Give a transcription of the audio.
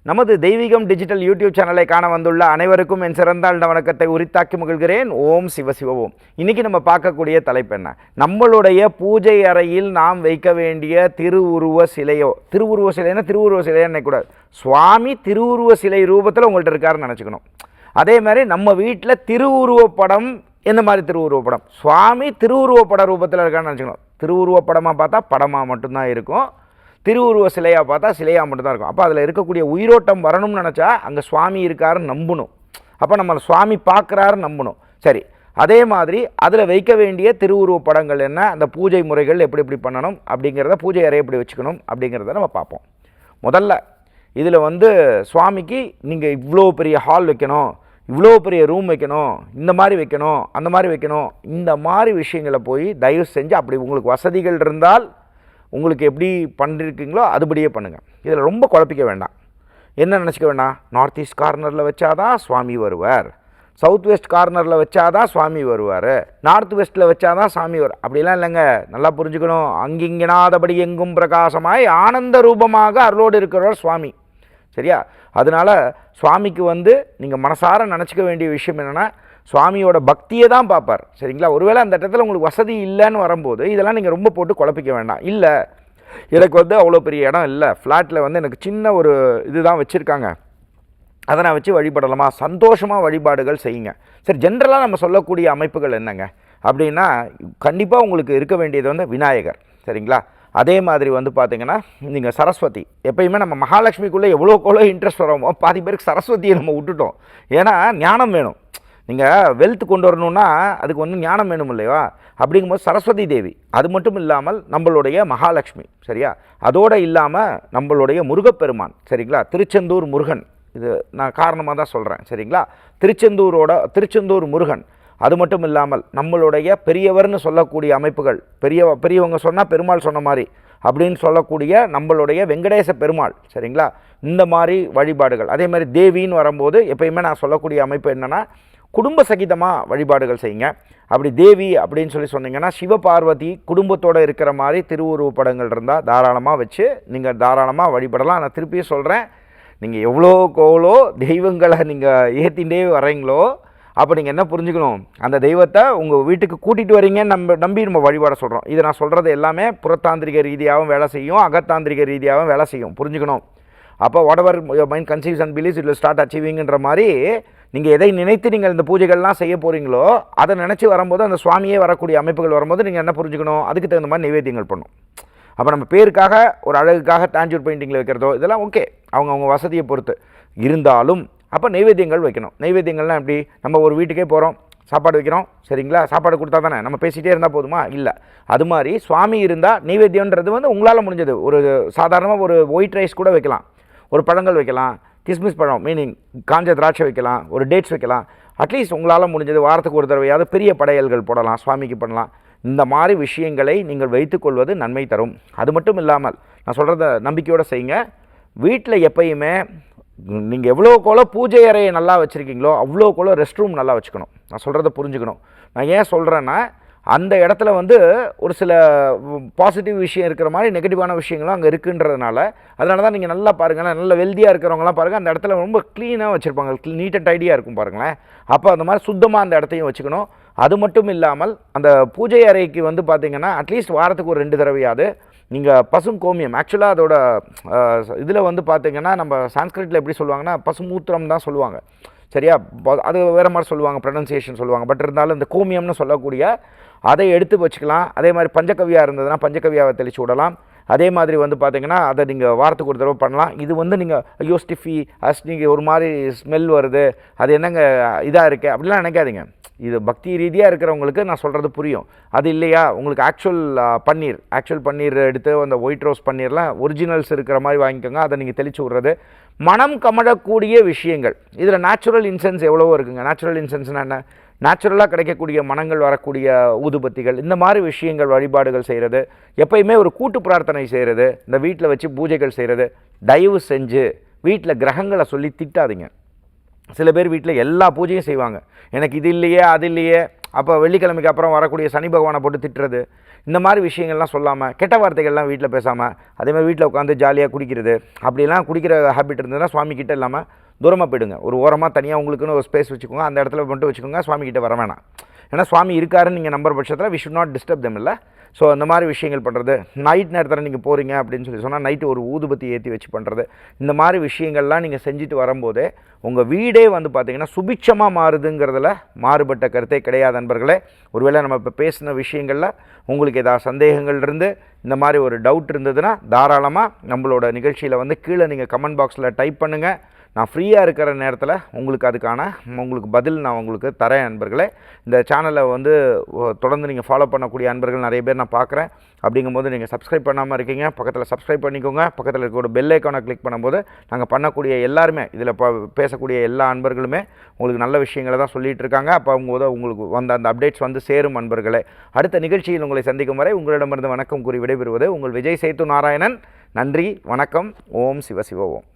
நமது தெய்வீகம் digital YouTube சேனலை காண வந்துள்ள அனைவருக்கும் என் சிறந்தாழ்ந்த வணக்கத்தை உரித்தாக்கி மகிழ்கிறேன். ஓம் சிவசிவ ஓம். இன்றைக்கி நம்ம பார்க்கக்கூடிய தலைப்பு என்ன? நம்மளுடைய பூஜை அறையில் நாம் வைக்க வேண்டிய திருவுருவ சிலையோ, திருவுருவ சிலைன்னா திருவுருவ சிலையா நினைக்கக்கூடாது, சுவாமி திருவுருவ சிலை ரூபத்தில் உங்கள்கிட்ட இருக்காருன்னு நினச்சிக்கணும். அதே மாதிரி நம்ம வீட்டில் திருவுருவப்படம், எந்த மாதிரி திருவுருவப்படம்? சுவாமி திருவுருவப்பட ரூபத்தில் இருக்காருன்னு நினச்சிக்கணும். திருவுருவப்படமாக பார்த்தா படமாக மட்டும்தான் இருக்கும், திருவுருவ சிலையாக பார்த்தா சிலையாக மட்டும்தான் இருக்கும். அப்போ அதில் இருக்கக்கூடிய உயிரோட்டம் வரணும்னு நினச்சா அங்கே சுவாமி இருக்காருன்னு நம்பணும். அப்போ நம்ம சுவாமி பார்க்குறாருன்னு நம்பணும். சரி, அதே மாதிரி அதில் வைக்க வேண்டிய திருவுருவ படங்கள் என்ன, அந்த பூஜை முறைகள் எப்படி எப்படி பண்ணணும் அப்படிங்கிறத, பூஜை அறை எப்படி வச்சுக்கணும் அப்படிங்கிறத நம்ம பார்ப்போம். முதல்ல இதில் சுவாமிக்கு நீங்கள் இவ்வளோ பெரிய ஹால் வைக்கணும், இவ்வளோ பெரிய ரூம் வைக்கணும், இந்த மாதிரி வைக்கணும், அந்த மாதிரி வைக்கணும், இந்த மாதிரி விஷயங்களை போய் தயவு செஞ்சு அப்படி உங்களுக்கு வசதிகள் இருந்தால் உங்களுக்கு எப்படி பண்ணிருக்கீங்களோ அதுபடியே பண்ணுங்கள். இதில் ரொம்ப குழப்பிக்க வேண்டாம். என்ன நினச்சிக்க வேண்டாம், நார்த் ஈஸ்ட் கார்னரில் வச்சாதான் சுவாமி வருவார், சவுத் வெஸ்ட் கார்னரில் வச்சாதான் சுவாமி வருவார், நார்த் வெஸ்ட்டில் வச்சாதான் சாமி வரும், அப்படிலாம் இல்லைங்க. நல்லா புரிஞ்சுக்கணும். அங்கிங்கனாதபடி எங்கும் பிரகாசமாய் ஆனந்த ரூபமாக அருளோடு இருக்கிறவர் சுவாமி. சரியா? அதனால் சுவாமிக்கு நீங்கள் மனசார நினச்சிக்க வேண்டிய விஷயம் என்னென்னா, சுவாமியோட பக்தியை தான் பார்ப்பார். சரிங்களா? ஒருவேளை அந்த இடத்துல உங்களுக்கு வசதி இல்லைன்னு வரும்போது இதெல்லாம் நீங்கள் ரொம்ப போட்டு குழப்பிக்க வேண்டாம். இல்லை, எனக்கு அவ்வளோ பெரிய இடம் இல்லை, ஃப்ளாட்டில் எனக்கு சின்ன ஒரு இதுதான் வச்சுருக்காங்க, அதை நான் வச்சு வழிபடலாமா, சந்தோஷமாக வழிபாடுகள் செய்யுங்க. சரி, ஜென்ரலாக நம்ம சொல்லக்கூடிய அமைப்புகள் என்னங்க அப்படின்னா, கண்டிப்பாக உங்களுக்கு இருக்க வேண்டியது விநாயகர். சரிங்களா? அதே மாதிரி பார்த்திங்கன்னா நீங்கள் சரஸ்வதி. எப்பயுமே நம்ம மகாலட்சுமிக்குள்ளே எவ்வளோக்கெவ்வளோ இன்ட்ரெஸ்ட் வரோமோ பாதி பேருக்கு சரஸ்வதியை நம்ம விட்டுட்டோம். ஏன்னா ஞானம் வேணும். நீங்கள் வெல்த் கொண்டு வரணுன்னா அதுக்கு ஞானம் வேணும் இல்லையா? அப்படிங்கும்போது சரஸ்வதி தேவி. அது மட்டும் இல்லாமல் நம்மளுடைய மகாலட்சுமி. சரியா? அதோடு இல்லாமல் நம்மளுடைய முருகப்பெருமான். சரிங்களா? திருச்செந்தூர் முருகன். இது நான் காரணமாக தான் சொல்கிறேன். சரிங்களா? திருச்செந்தூர் முருகன். அது மட்டும் இல்லாமல் நம்மளுடைய பெரியவர்னு சொல்லக்கூடிய அமைப்புகள், பெரியவங்க சொன்னால் பெருமாள் சொன்ன மாதிரி அப்படின்னு சொல்லக்கூடிய நம்மளுடைய வெங்கடேச பெருமாள். சரிங்களா? இந்த மாதிரி வழிபாடுகள். அதே மாதிரி தேவின்னு வரும்போது எப்பயுமே நான் சொல்லக்கூடிய அமைப்பு என்னென்னா, குடும்ப சகிதமாக வழிபாடுகள் செய்யுங்க. அப்படி தேவி அப்படின்னு சொன்னீங்கன்னா, சிவபார்வதி குடும்பத்தோடு இருக்கிற மாதிரி திருவுருவ படங்கள் இருந்தால் தாராளமாக வச்சு நீங்கள் தாராளமாக வழிபடலாம். நான் திருப்பியும் சொல்கிறேன், நீங்கள் எவ்வளோக்கெவ்வளோ தெய்வங்களை நீங்கள் ஏற்றிகிட்டே வரீங்களோ அப்போ நீங்கள் என்ன புரிஞ்சுக்கணும், அந்த தெய்வத்தை உங்கள் வீட்டுக்கு கூட்டிகிட்டு வரீங்கன்னு நம்பி நம்ம வழிபாட சொல்கிறோம். இதை நான் சொல்கிறது எல்லாமே புறத்தாந்திரிக ரீதியாகவும் வேலை செய்யும், அகத்தாந்திரிக ரீதியாகவும் வேலை செய்யும். புரிஞ்சுக்கணும். அப்போ whatever mind conceives and believes it will start அச்சீவிங்கிற மாதிரி நீங்கள் எதை நினைத்து நீங்கள் இந்த பூஜைகள்லாம் செய்ய போகிறீங்களோ அதை நினச்சி வரும்போது அந்த சுவாமியே வரக்கூடிய அமைப்புகள் வரும்போது நீங்கள் என்ன புரிஞ்சுக்கணும், அதுக்கு தகுந்த மாதிரி நைவேத்தியங்கள் பண்ணணும். அப்போ நம்ம பேருக்காக ஒரு அழகுக்காக டான்ஜூர் பெயிண்டிங்கில் வைக்கிறதோ இதெல்லாம் ஓகே, அவங்க வசதியை பொறுத்து இருந்தாலும் அப்போ நைவேத்தியங்கள் வைக்கணும். நைவேத்தியங்கள்லாம் எப்படி, நம்ம ஒரு வீட்டுக்கே போகிறோம், சாப்பாடு வைக்கிறோம். சரிங்களா? சாப்பாடு கொடுத்தா தானே நம்ம பேசிகிட்டே இருந்தால் போதுமா? இல்லை. அது மாதிரி சுவாமி இருந்தால் நைவேத்தியன்றது உங்களால் முடிஞ்சது. ஒரு சாதாரணமாக ஒரு ஒயிட் ரைஸ் கூட வைக்கலாம், ஒரு பழங்கள் வைக்கலாம், கிஸ்மிஸ் பழம் மீனிங் காஞ்ச திராட்சை வைக்கலாம், ஒரு டேட்ஸ் வைக்கலாம். அட்லீஸ்ட் உங்களால் முடிஞ்சது வாரத்துக்கு ஒரு தடவையாவது பெரிய படையல்கள் போடலாம், சுவாமிக்கு பண்ணலாம். இந்த மாதிரி விஷயங்களை நீங்கள் வைத்துக்கொள்வது நன்மை தரும். அது மட்டும் இல்லாமல் நான் சொல்கிறத நம்பிக்கையோடு செய்யுங்க. வீட்டில் எப்பயுமே நீங்கள் எவ்வளோக்கோளோ பூஜை அறையை நல்லா வச்சுருக்கீங்களோ அவ்வளோக்கோளோ ரெஸ்ட் ரூம் நல்லா வச்சுக்கணும். நான் சொல்கிறத புரிஞ்சுக்கணும். நான் ஏன் சொல்கிறேன்னா, அந்த இடத்துல ஒரு சில பாசிட்டிவ் விஷயம் இருக்கிற மாதிரி நெகட்டிவான விஷயங்களும் அங்கே இருக்குன்றதுனால, அதனால தான் நீங்கள் நல்லா பாருங்களேன், நல்ல வெல்தியாக இருக்கிறவங்களாம் பாருங்கள், அந்த இடத்துல ரொம்ப க்ளீனாக வச்சுருப்பாங்க, நீட் அண்ட் டைடியாக இருக்கும் பாருங்களேன். அப்போ அந்த மாதிரி சுத்தமாக அந்த இடத்தையும் வச்சுக்கணும். அது மட்டும் இல்லாமல் அந்த பூஜை அறைக்கு பார்த்திங்கன்னா அட்லீஸ்ட் வாரத்துக்கு ஒரு 2 தடவையாவது நீங்கள் பசும் கோமியம், ஆக்சுவலாக அதோட இதில் பார்த்திங்கன்னா நம்ம சான்ஸ்கிரிட்டில் எப்படி சொல்லுவாங்கன்னா பசுமூத்திரம் தான் சொல்லுவாங்க. சரியா? அது வேறு மாதிரி சொல்லுவாங்க, ப்ரொனன்சியேஷன் சொல்லுவாங்க. பட் இருந்தாலும் இந்த கோமியம்னு சொல்லக்கூடிய அதை எடுத்து வச்சுக்கலாம். அதே மாதிரி பஞ்சகவியாக இருந்ததுன்னா பஞ்சகவியாவை தெளித்து விடலாம். அதே மாதிரி பார்த்திங்கன்னா அதை நீங்கள் வாரத்துக்கு ஒரு தடவை பண்ணலாம். இது நீங்கள் ஐயோ ஸ்டிஃபி நீங்கள் ஒரு மாதிரி ஸ்மெல் வருது, அது என்னங்க இதாக இருக்குது அப்படிலாம் நினைக்காதீங்க. இது பக்தி ரீதியாக இருக்கிறவங்களுக்கு நான் சொல்கிறது புரியும். அது இல்லையா, உங்களுக்கு ஆக்சுவல் பன்னீர் எடுத்து அந்த ஒயிட் ரோஸ் பன்னீர்லாம் ஒரிஜினல்ஸ் இருக்கிற மாதிரி வாங்கிக்கோங்க. அதை நீங்கள் தெளித்து விட்றது மனம் கமழக்கூடிய விஷயங்கள். இதில் நேச்சுரல் இன்சென்ஸ் எவ்வளவோ இருக்குங்க. நேச்சுரல் இன்சென்ஸ்னால் என்ன, நேச்சுரலாக கிடைக்கக்கூடிய மனங்கள் வரக்கூடிய ஊதுபத்திகள், இந்த மாதிரி விஷயங்கள் வழிபாடுகள் செய்கிறது. எப்பயுமே ஒரு கூட்டு பிரார்த்தனை செய்கிறது, இந்த வீட்டில் வச்சு பூஜைகள் செய்கிறது. தயவு செஞ்சு வீட்டில் கிரகங்களை சொல்லி திட்டாதீங்க. சில பேர் வீட்டில் எல்லா பூஜையும் செய்வாங்க, எனக்கு இது இல்லையே அது இல்லையே அப்போ வெள்ளிக்கிழமைக்கு அப்புறம் வரக்கூடிய சனி பகவானை போட்டு திட்டுறது, இந்த மாதிரி விஷயங்கள்லாம் சொல்லாமல், கெட்ட வார்த்தைகள்லாம் வீட்டில் பேசாமல், அதேமாதிரி வீட்டில் உட்காந்து ஜாலியாக குடிக்கிறது, அப்படிலாம் குடிக்கிற ஹேபிட் இருந்ததுன்னா சுவாமிக்கிட்ட இல்லாமல் தூரமாக போயிடுங்க. ஒரு ஓரமாக தனியாக உங்களுக்குன்னு ஒரு ஸ்பேஸ் வச்சுக்கோங்க, அந்த இடத்துல மட்டும் வச்சுக்கோங்க, சுவாமிக்கிட்ட வர வேணாம். ஏன்னா சுவாமி இருக்காருன்னு நீங்கள் நம்புற பட்சத்தில் we should not disturb them இல்லை. ஸோ அந்த மாதிரி விஷயங்கள் பண்ணுறது, நைட் நேரத்தில் நீங்கள் போகிறீங்க அப்படின்னு சொன்னால் நைட்டு ஒரு ஊதுபத்தி ஏற்றி வச்சு பண்ணுறது, இந்த மாதிரி விஷயங்கள்லாம் நீங்கள் செஞ்சுட்டு வரும்போதே உங்கள் வீடே வந்து பார்த்திங்கன்னா சுபிட்சமாக மாறுதுங்கிறதுல மாறுபட்ட கருத்தே கிடையாது நண்பர்களே. ஒருவேளை நம்ம இப்போ பேசின விஷயங்களில் உங்களுக்கு ஏதாவது சந்தேகங்கள் இருந்து இந்த மாதிரி ஒரு டவுட் இருந்ததுன்னா தாராளமாக நம்மளோட நிகழ்ச்சியில் வந்து கீழே நீங்கள் கமெண்ட் பாக்ஸில் டைப் பண்ணுங்கள். நான் ஃப்ரீயாக இருக்கிற நேரத்தில் உங்களுக்கு பதில் நான் உங்களுக்கு தரேன் நண்பர்களே. இந்த சேனலை வந்து தொடர்ந்து நீங்கள் ஃபாலோ பண்ணக்கூடிய அன்பர்கள் நிறைய பேர் நான் பார்க்குறேன். அப்படிங்கும்போது நீங்கள் சப்ஸ்கிரைப் பண்ணாமல் இருக்கீங்க, பக்கத்தில் சப்ஸ்கிரைப் பண்ணிக்கோங்க. பக்கத்தில் இருக்க பெல் ஐக்கானை கிளிக் பண்ணும்போது நாங்கள் பண்ணக்கூடிய எல்லாருமே, இதில் பேசக்கூடிய எல்லா அன்பர்களுமே உங்களுக்கு நல்ல விஷயங்களை தான் சொல்லிகிட்டு இருக்காங்க. அப்போ உங்களுக்கு வந்த அந்த அப்டேட்ஸ் வந்து சேரும் அன்பர்களே. அடுத்த நிகழ்ச்சியில் உங்களை சந்திக்கும் வரை உங்களிடமிருந்து வணக்கம் கூறி விடைபெறுவது உங்கள் விஜய் சேத்து நாராயணன். நன்றி, வணக்கம். ஓம் சிவ சிவ ஓம்.